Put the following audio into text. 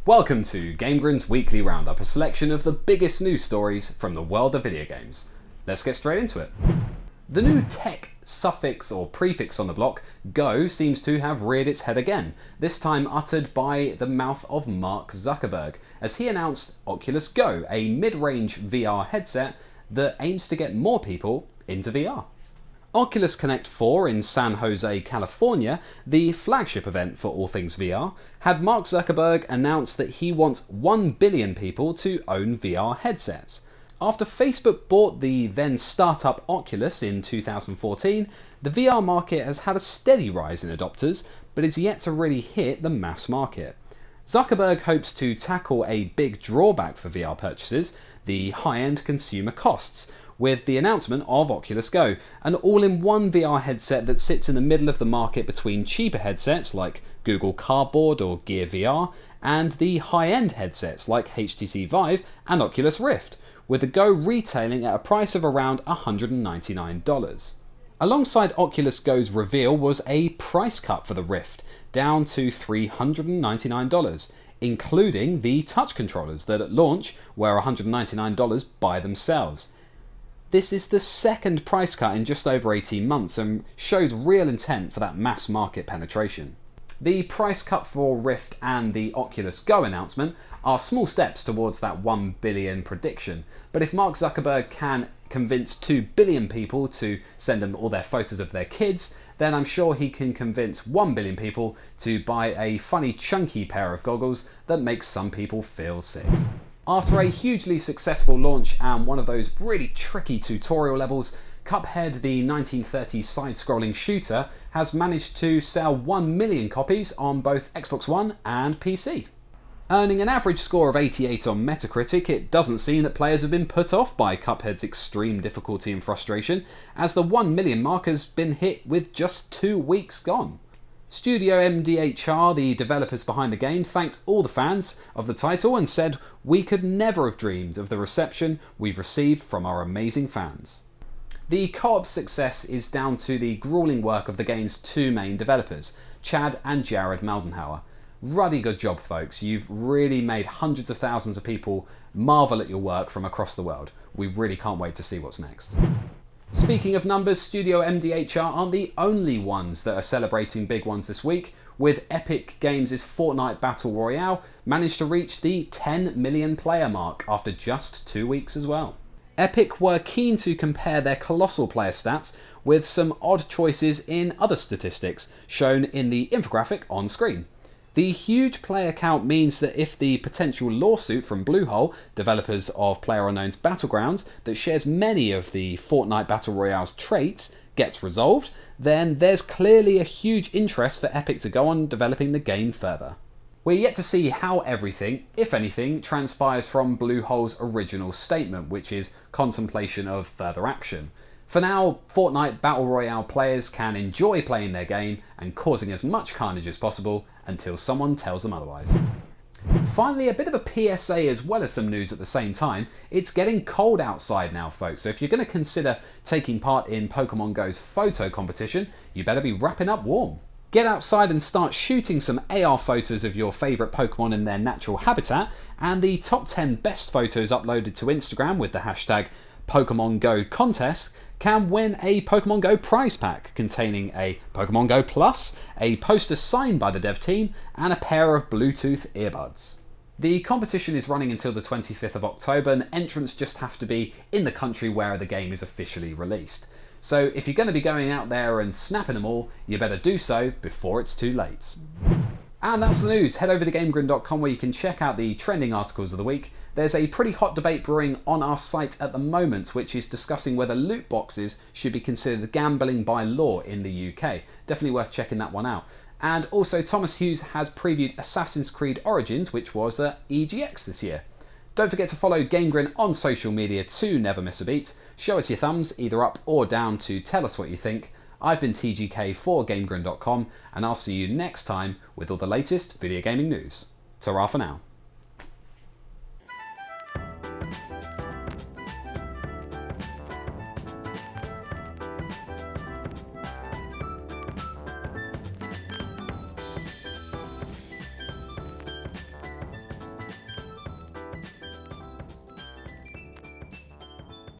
Welcome to GameGrin's weekly roundup, a selection of the biggest news stories from the world of video games. Let's get straight into it. The new tech suffix or prefix on the block, Go, seems to have reared its head again, this time uttered by the mouth of Mark Zuckerberg, as he announced Oculus Go, a mid-range VR headset that aims to get more people into VR. Oculus Connect 4 in San Jose, California, the flagship event for all things VR, had Mark Zuckerberg announce that he wants 1 billion people to own VR headsets. After Facebook bought the then startup Oculus in 2014, the VR market has had a steady rise in adopters, but is yet to really hit the mass market. Zuckerberg hopes to tackle a big drawback for VR purchases, the high-end consumer costs, with the announcement of Oculus Go, an all-in-one VR headset that sits in the middle of the market between cheaper headsets like Google Cardboard or Gear VR, and the high-end headsets like HTC Vive and Oculus Rift, with the Go retailing at a price of around $199. Alongside Oculus Go's reveal was a price cut for the Rift, down to $399, including the touch controllers that at launch were $199 by themselves. This is the second price cut in just over 18 months and shows real intent for that mass market penetration. The price cut for Rift and the Oculus Go announcement are small steps towards that 1 billion prediction, but if Mark Zuckerberg can convince 2 billion people to send him all their photos of their kids, then I'm sure he can convince 1 billion people to buy a funny chunky pair of goggles that makes some people feel sick. After a hugely successful launch and one of those really tricky tutorial levels, Cuphead, the 1930s side-scrolling shooter, has managed to sell 1 million copies on both Xbox One and PC. Earning an average score of 88 on Metacritic, it doesn't seem that players have been put off by Cuphead's extreme difficulty and frustration, as the 1 million mark has been hit with just 2 weeks gone. Studio MDHR, the developers behind the game, thanked all the fans of the title and said, "We could never have dreamed of the reception we've received from our amazing fans." The co-op success is down to the grueling work of the game's 2 main developers, Chad and Jared Meldenhauer. Ruddy good job, folks. You've really made hundreds of thousands of people marvel at your work from across the world. We really can't wait to see what's next. Speaking of numbers, Studio MDHR aren't the only ones that are celebrating big ones this week, with Epic Games' Fortnite Battle Royale managed to reach the 10 million player mark after just 2 weeks as well. Epic were keen to compare their colossal player stats with some odd choices in other statistics shown in the infographic on screen. The huge player count means that if the potential lawsuit from Bluehole, developers of PlayerUnknown's Battlegrounds, that shares many of the Fortnite Battle Royale's traits, gets resolved, then there's clearly a huge interest for Epic to go on developing the game further. We're yet to see how everything, if anything, transpires from Bluehole's original statement, which is contemplation of further action. For now, Fortnite Battle Royale players can enjoy playing their game and causing as much carnage as possible until someone tells them otherwise. Finally, a bit of a PSA as well as some news at the same time. It's getting cold outside now, folks, so if you're going to consider taking part in Pokemon Go's photo competition, you better be wrapping up warm. Get outside and start shooting some AR photos of your favourite Pokemon in their natural habitat, and the top 10 best photos uploaded to Instagram with the hashtag Pokemon Go contest can win a Pokemon Go prize pack containing a Pokemon Go Plus, a poster signed by the dev team, and a pair of Bluetooth earbuds. The competition is running until the 25th of October, and entrants just have to be in the country where the game is officially released. So if you're going to be going out there and snapping them all, you better do so before it's too late. And that's the news. Head over to GameGrin.com where you can check out the trending articles of the week. There's a pretty hot debate brewing on our site at the moment, which is discussing whether loot boxes should be considered gambling by law in the UK. Definitely worth checking that one out. And also, Thomas Hughes has previewed Assassin's Creed Origins, which was at EGX this year. Don't forget to follow GameGrin on social media to never miss a beat. Show us your thumbs, either up or down, to tell us what you think. I've been TGK for GameGrin.com, and I'll see you next time with all the latest video gaming news. Ta-ra for now.